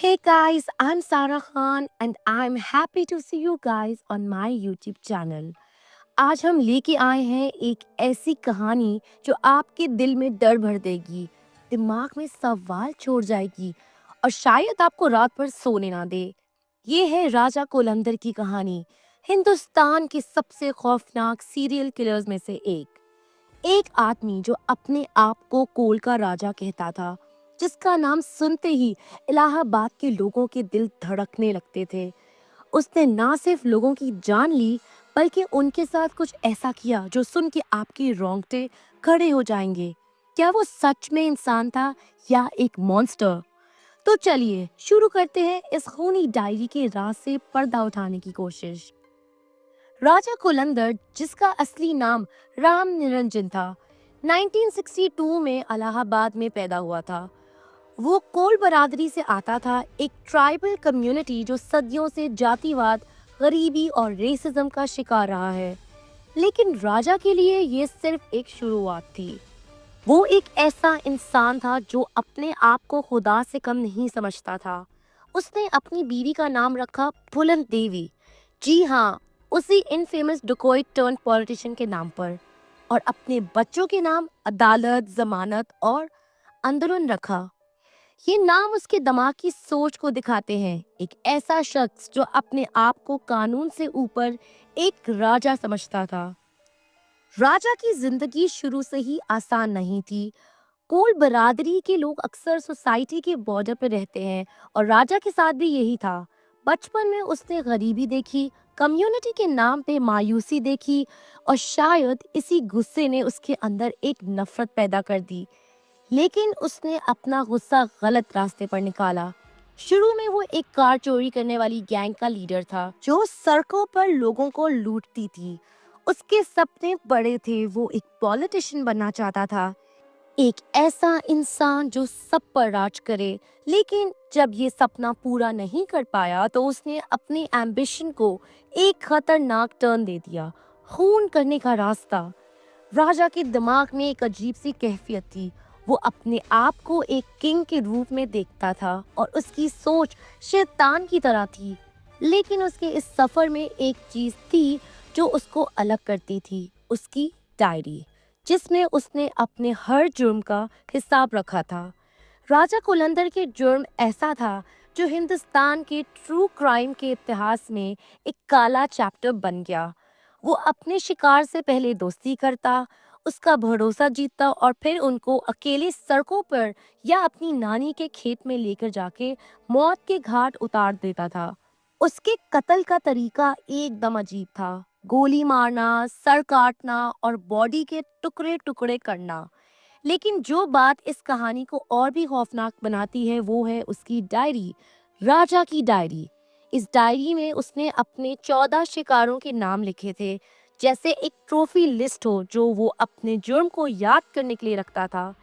Hey guys, I'm Sarah Khan and I'm happy to see you guys on my YouTube channel. आज हम लेके आए हैं एक ऐसी कहानी जो आपके दिल में डर भर देगी, दिमाग में सवाल छोड़ जाएगी और शायद आपको रात भर सोने ना दे। ये है राजा कोलंदर की कहानी, हिंदुस्तान के सबसे खौफनाक सीरियल किलर्स में से एक। एक आदमी जो अपने आप को कोल का राजा कहता था, जिसका नाम सुनते ही इलाहाबाद के लोगों के दिल धड़कने लगते थे। उसने ना सिर्फ लोगों की जान ली, बल्कि उनके साथ कुछ ऐसा किया जो सुन के आपके रोंगटे खड़े हो जाएंगे। क्या वो सच में इंसान था या एक मॉन्स्टर? तो चलिए शुरू करते हैं इस खूनी डायरी के राज से पर्दा उठाने की कोशिश। राजा कोलंदर, जिसका असली नाम राम निरंजन था, 1962 में इलाहाबाद में पैदा हुआ था। वो कोल बरादरी से आता था, एक ट्राइबल कम्युनिटी जो सदियों से जातिवाद, गरीबी और रेसिज्म का शिकार रहा है। लेकिन राजा के लिए ये सिर्फ एक शुरुआत थी। वो एक ऐसा इंसान था जो अपने आप को खुदा से कम नहीं समझता था। उसने अपनी बीवी का नाम रखा बुलंद देवी। जी हाँ, उसी इनफेमस डुकोइट टर्न पॉलिटिशियन के नाम पर। और अपने बच्चों के नाम अदालत, जमानत और अंदरुन रखा। ये नाम उसके दिमाग की सोच को दिखाते हैं, एक ऐसा शख्स जो अपने आप को कानून से ऊपर एक राजा समझता था। राजा की जिंदगी शुरू से ही आसान नहीं थी। कोल बरादरी के लोग अक्सर सोसाइटी के बॉर्डर पर रहते हैं और राजा के साथ भी यही था। बचपन में उसने गरीबी देखी, कम्युनिटी के नाम पे मायूसी देखी और शायद इसी गुस्से ने उसके अंदर एक नफरत पैदा कर दी। लेकिन उसने अपना गुस्सा गलत रास्ते पर निकाला। शुरू में वो एक कार चोरी करने वाली गैंग का लीडर था जो सड़कों पर लोगों को लूटती थी। उसके सपने बड़े थे, वो एक पॉलिटिशियन बनना चाहता था, एक ऐसा इंसान जो सब पर राज करे। लेकिन जब ये सपना पूरा नहीं कर पाया तो उसने अपने एम्बिशन को एक खतरनाक टर्न दे दिया, खून करने का रास्ता। राजा के दिमाग में एक अजीब सी कैफियत थी। वो अपने आप को एक किंग के रूप में देखता था और उसकी सोच शैतान की तरह थी। लेकिन उसके इस सफर में एक चीज थी जो उसको अलग करती थी, उसकी डायरी, जिसमें उसने अपने हर जुर्म का हिसाब रखा था। राजा कुलंदर के जुर्म ऐसा था जो हिंदुस्तान के ट्रू क्राइम के इतिहास में एक काला चैप्टर बन गया। वो अपने शिकार से पहले दोस्ती करता, उसका भरोसा जीतता और फिर उनको अकेले सड़कों पर या अपनी नानी के खेत में लेकर जाके मौत के घाट उतार देता था। उसके कत्ल का तरीका एकदम अजीब था, गोली मारना, सर काटना और बॉडी के टुकड़े टुकड़े करना। लेकिन जो बात इस कहानी को और भी खौफनाक बनाती है वो है उसकी डायरी, राजा की डायरी। इस डायरी में उसने अपने 14 शिकारों के नाम लिखे थे, जैसे एक ट्रॉफी लिस्ट हो जो वो अपने जुर्म को याद करने के लिए रखता था।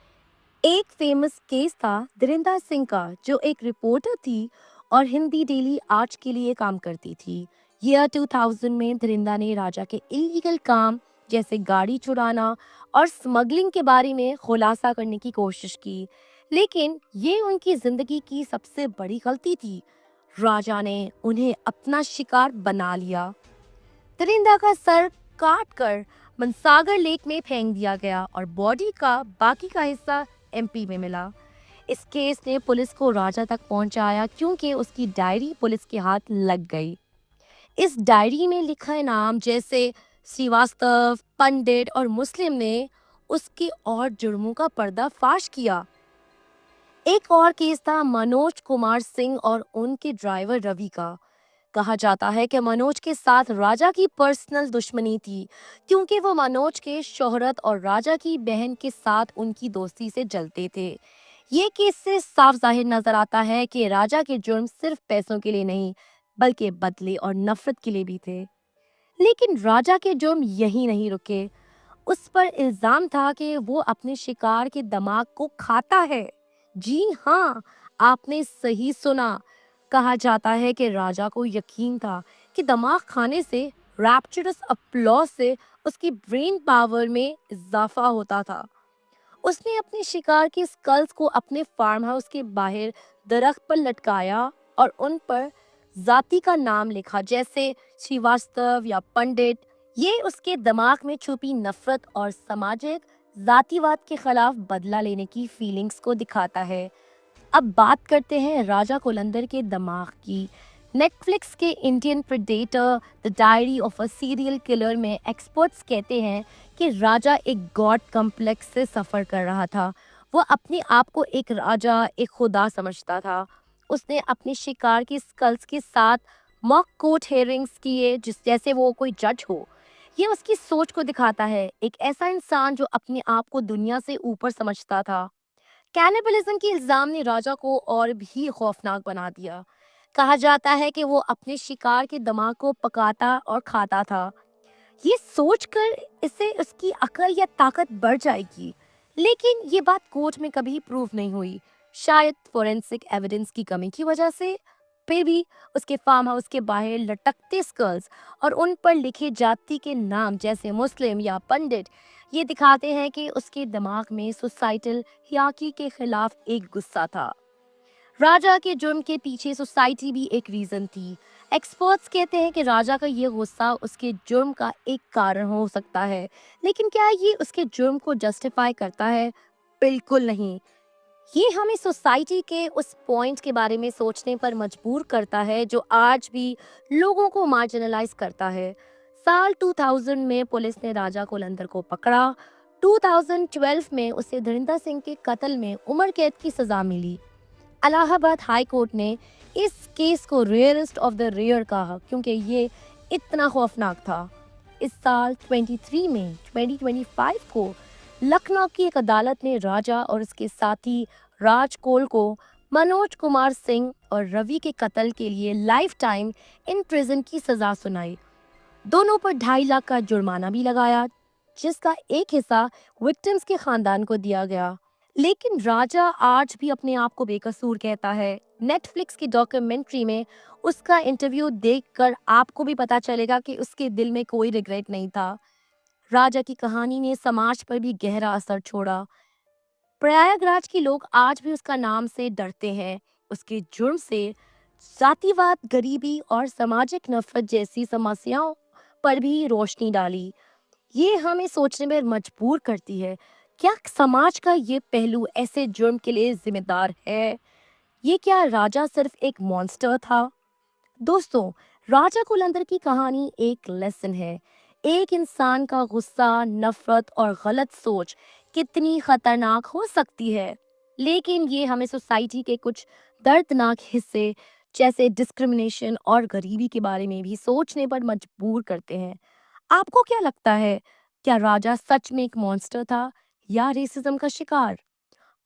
एक फेमस केस था दरिंदा सिंह का, जो एक रिपोर्टर थी और हिंदी डेली आज के लिए काम करती थी। ईयर 2000 में दरिंदा ने राजा के इलीगल काम जैसे गाड़ी चुराना और स्मगलिंग के बारे में खुलासा करने की कोशिश की। लेकिन ये उनकी जिंदगी की सबसे बड़ी गलती थी। राजा ने उन्हें अपना शिकार बना लिया। दरिंदा का सर काट कर मनसागर लेक में फेंक दिया गया और बॉडी का बाकी का हिस्सा एमपी में मिला। इस केस ने पुलिस को राजा तक पहुंचाया क्योंकि उसकी डायरी पुलिस के हाथ लग गई। इस डायरी में लिखा नाम जैसे श्रीवास्तव, पंडित और मुस्लिम ने उसके और जुर्मों का पर्दाफाश किया। एक और केस था मनोज कुमार सिंह और उनके ड्राइवर रवि का। कहा जाता है कि मनोज के साथ राजा की पर्सनल दुश्मनी थी क्योंकि वो मनोज के शोहरत और राजा की बहन के साथ उनकी दोस्ती से जलते थे। ये केस से साफ जाहिर नजर आता है कि राजा के जुर्म सिर्फ पैसों के लिए नहीं, बल्कि बदले और नफरत के लिए भी थे। लेकिन राजा के जुर्म यहीं नहीं रुके। उस पर इल्जाम था कि वो अपने शिकार के दिमाग को खाता है। जी हाँ, आपने सही सुना। कहा जाता है कि राजा को यकीन था कि दिमाग खाने से, रैप्चरस अपलॉज से उसकी ब्रेन पावर में इजाफा होता था। उसने अपने शिकार के स्कल्स को अपने फार्म हाउस के बाहर दरख्त पर लटकाया और उन पर जाति का नाम लिखा, जैसे श्रीवास्तव या पंडित। ये उसके दिमाग में छुपी नफरत और सामाजिक जातिवाद के खिलाफ बदला लेने की फीलिंग्स को दिखाता है। अब बात करते हैं राजा कोलंदर के दिमाग की। नेटफ्लिक्स के Indian predator the diary of a serial killer में एक्सपर्ट्स कहते हैं कि राजा एक गॉड कॉम्प्लेक्स से सफ़र कर रहा था। वो अपने आप को एक राजा, एक खुदा समझता था। उसने अपने शिकार की स्कल्स के साथ मॉक कोर्ट हेयरिंग्स किए, जिस जैसे वो कोई जज हो। ये उसकी सोच को दिखाता है, एक ऐसा इंसान जो अपने आप को दुनिया से ऊपर समझता था। कैनिबलिज्म के इल्जाम ने राजा को और भी खौफनाक बना दिया। कहा जाता है कि वो अपने शिकार के दिमाग को पकाता और खाता था। ये सोचकर इससे उसकी अकल या ताकत बढ़ जाएगी, लेकिन ये बात कोर्ट में कभी प्रूव नहीं हुई, शायद फोरेंसिक एविडेंस की कमी की वजह से। फिर भी उसके फार्म हाउस के बाहर लटकते स्कल्स और उन पर लिखे जाति के नाम, जैसे मुस्लिम या पंडित, ये दिखाते हैं कि उसके दिमाग में सोसाइटल हियार्की के खिलाफ एक गुस्सा था। राजा के जुर्म के पीछे सोसाइटी भी एक रीजन थी। एक्सपर्ट्स कहते हैं कि राजा का ये गुस्सा उसके जुर्म का एक कारण हो सकता है, लेकिन क्या ये उसके जुर्म को जस्टिफाई करता है? बिल्कुल नहीं। ये हमें सोसाइटी के उस पॉइंट के बारे में सोचने पर मजबूर करता है जो आज भी लोगों को मार्जिनलाइज करता है। साल 2000 में पुलिस ने राजा कोलंदर को पकड़ा। 2012 में उसे धुरिंदर सिंह के कत्ल में उम्र कैद की सजा मिली। इलाहाबाद हाई कोर्ट ने इस केस को रेयरेस्ट ऑफ द रेयर कहा, क्योंकि ये इतना खौफनाक था। इस साल 2025 को लखनऊ की एक अदालत ने राजा और उसके साथी राज कोल को मनोज कुमार सिंह और रवि के कत्ल के लिए लाइफ टाइम इन प्रिजन की सजा सुनाई। दोनों पर 2.5 लाख का जुर्माना भी लगाया, जिसका एक हिस्सा विक्टिम्स के खानदान को दिया गया। लेकिन राजा आज भी अपने आप को बेकसूर कहता है। नेटफ्लिक्स की डॉक्यूमेंट्री में उसका इंटरव्यू देखकर आपको भी पता चलेगा कि उसके दिल में कोई रिग्रेट नहीं था। राजा की कहानी ने समाज पर भी गहरा असर छोड़ा। प्रयागराज के लोग आज भी उसका नाम से डरते हैं। उसके जुर्म से जातिवाद, गरीबी और सामाजिक नफरत जैसी समस्याओं पर भी रोशनी डाली। ये हमें सोचने में मजबूर करती है, क्या समाज का ये पहलू ऐसे जुर्म के लिए जिम्मेदार है? ये क्या राजा सिर्फ एक मॉन्स्टर था? दोस्तों, राजा कुलंदर की कहानी एक लेसन है। एक इंसान का गुस्सा, नफरत और गलत सोच कितनी खतरनाक हो सकती है। लेकिन ये हमें सोसाइटी के कुछ दर्दनाक हिस्से, जैसे डिस्क्रिमिनेशन और गरीबी के बारे में भी सोचने पर मजबूर करते हैं। आपको क्या लगता है, क्या राजा सच में एक मॉन्स्टर था या रेसिज्म का शिकार?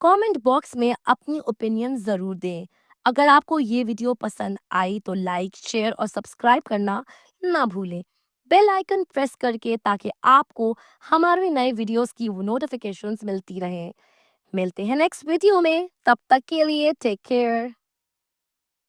कमेंट बॉक्स में अपनी ओपिनियन जरूर दें। अगर आपको ये वीडियो पसंद आई तो लाइक, शेयर और सब्सक्राइब करना ना भूलें। बेल आइकन प्रेस करके, ताकि आपको हमारे नए वीडियोस की नोटिफिकेशंस मिलती रहें। मिलते हैं नेक्स्ट वीडियो में, तब तक के लिए टेक केयर।